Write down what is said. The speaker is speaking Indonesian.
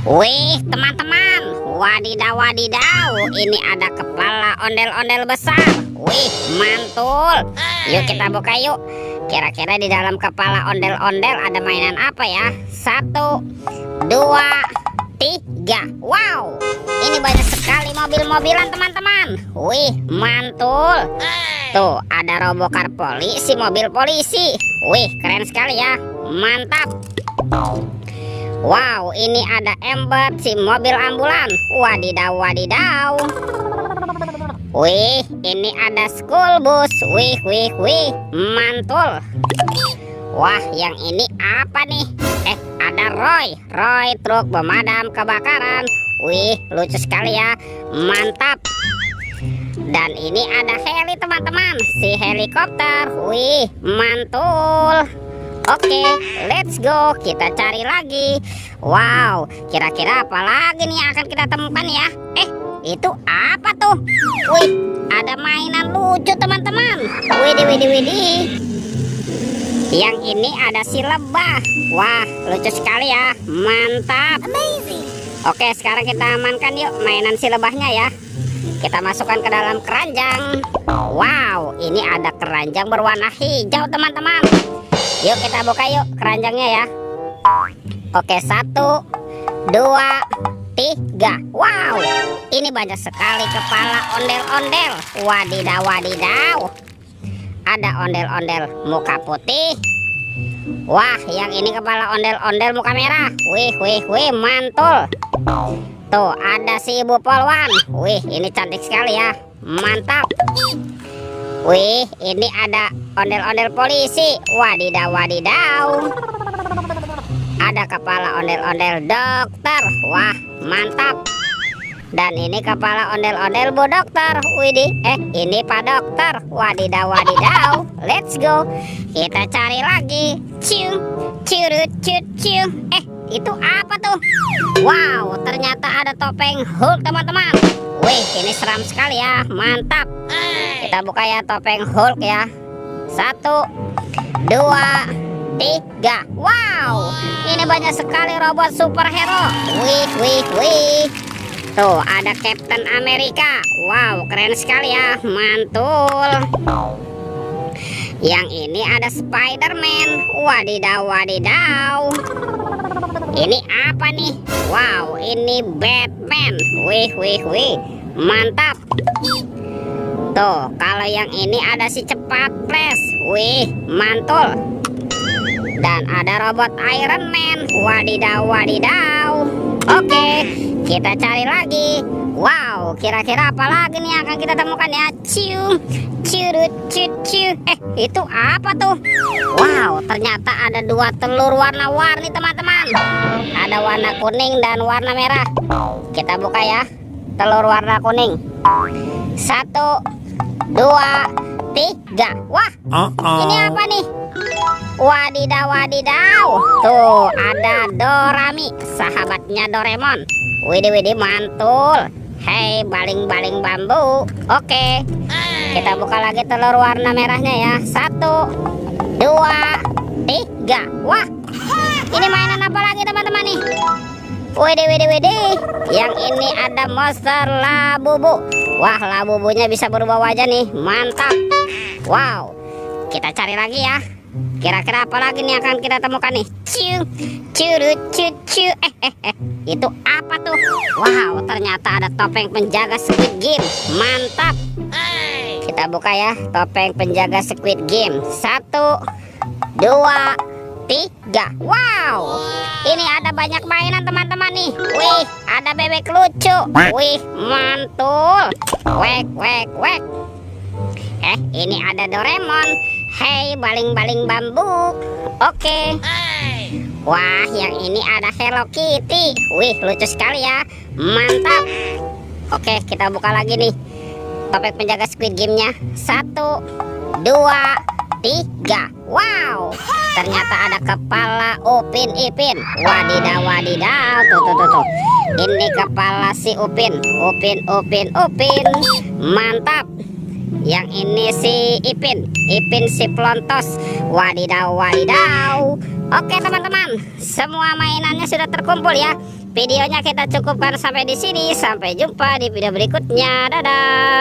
Wih, teman-teman, wadidaw wadidaw, ini ada kepala ondel-ondel besar. Wih, mantul. Yuk kita buka yuk. Kira-kira di dalam kepala ondel-ondel ada mainan apa ya? 1, 2, 3. Wow, ini banyak sekali mobil-mobilan teman-teman. Wih, mantul. Tuh, ada robocar polisi, mobil polisi. Wih, keren sekali ya. Mantap. Wow, ini ada Ember, si mobil ambulan. Wadidaw wadidaw. Wih, ini ada school bus. Wih, wih, wih, mantul. Wah, yang ini apa nih? Ada Roy truk pemadam kebakaran. Wih, lucu sekali ya. Mantap. Dan ini ada heli teman-teman, si helikopter. Wih, mantul. Oke, let's go. Kita cari lagi. Wow, kira-kira apa lagi nih yang akan kita temukan ya? Itu apa tuh? Wih, ada mainan lucu teman-teman. Widih. Yang ini ada si lebah. Wah, lucu sekali ya. Mantap. Amazing. Oke, sekarang kita amankan yuk mainan si lebahnya ya. Kita masukkan ke dalam keranjang. Wow, ini ada keranjang berwarna hijau teman-teman. Yuk kita buka yuk keranjangnya ya. Oke, 1, 2, 3. Wow, ini banyak sekali kepala ondel-ondel. Wadidaw wadidaw. Ada ondel-ondel muka putih. Wah, yang ini kepala ondel-ondel muka merah. Wih, mantul. Tuh, ada si ibu polwan. Wih, ini cantik sekali ya. Mantap. Wih, ini ada ondel-ondel polisi. Wadidaw wadidaw. Ada kepala ondel-ondel dokter. Wah, mantap. Dan ini kepala ondel-ondel bu dokter. Widih, ini pak dokter. Wadidaw wadidaw. Let's go. Kita cari lagi. Ciu, curut, ciu. Itu apa tuh? Wow, ternyata ada topeng Hulk teman-teman. Wih, ini seram sekali ya. Mantap. Kita buka ya topeng Hulk ya. 1, 2, 3. Wow, ini banyak sekali robot superhero. Wih. Tuh, ada Captain America. Wow, keren sekali ya. Mantul. Yang ini ada Spider-Man. Wadidaw wadidaw. Ini apa nih? Wow, ini Batman. Wih. Mantap. Tuh, kalau yang ini ada si cepat flash. Wih, mantul. Dan ada robot Iron Man. Wadidaw wadidaw. Oke, kita cari lagi. Wow, kira-kira apa lagi nih yang akan kita temukan ya? Ciu. Itu apa tuh? Wow, ternyata ada 2 telur warna-warni teman-teman. Ada warna kuning dan warna merah. Kita buka ya telur warna kuning. 1, 2, 3. Wah, ini apa nih? Wadidaw wadidaw. Tuh, ada Dorami, sahabatnya Doraemon. Widih, mantul. Hei, baling-baling bambu. Oke, kita buka lagi telur warna merahnya ya. 1, 2, 3. Wah, ini mainan apa lagi teman-teman nih? Widih. Yang ini ada monster Labubu. Wah, Labubunya bisa berubah wajah nih. Mantap. Wow, kita cari lagi ya. Kira-kira apa lagi nih akan kita temukan nih? Ciu. Itu apa tuh? Wow, ternyata ada topeng penjaga Squid Game. Mantap. Kita buka ya topeng penjaga Squid Game. 1, 2, 3. Wow, ini ada banyak mainan teman-teman nih. Wih, ada bebek lucu. Wih, mantul. Wek. Ini ada Doraemon. Hei, baling-baling bambu. Oke. Wah, yang ini ada Hello Kitty. Wih, lucu sekali ya. Mantap. Oke, kita buka lagi nih topeng penjaga Squid Game-nya. 1, 2, 3. Wow, ternyata ada kepala Upin Ipin. Wadidaw wadidaw. Tuh. Ini kepala si Upin. Upin. Mantap. Yang ini si Ipin si Plontos. Wadidaw wadidaw. Oke teman-teman, semua mainannya sudah terkumpul ya. videonya kita cukupkan sampai di sini. Sampai jumpa di video berikutnya. Dadah.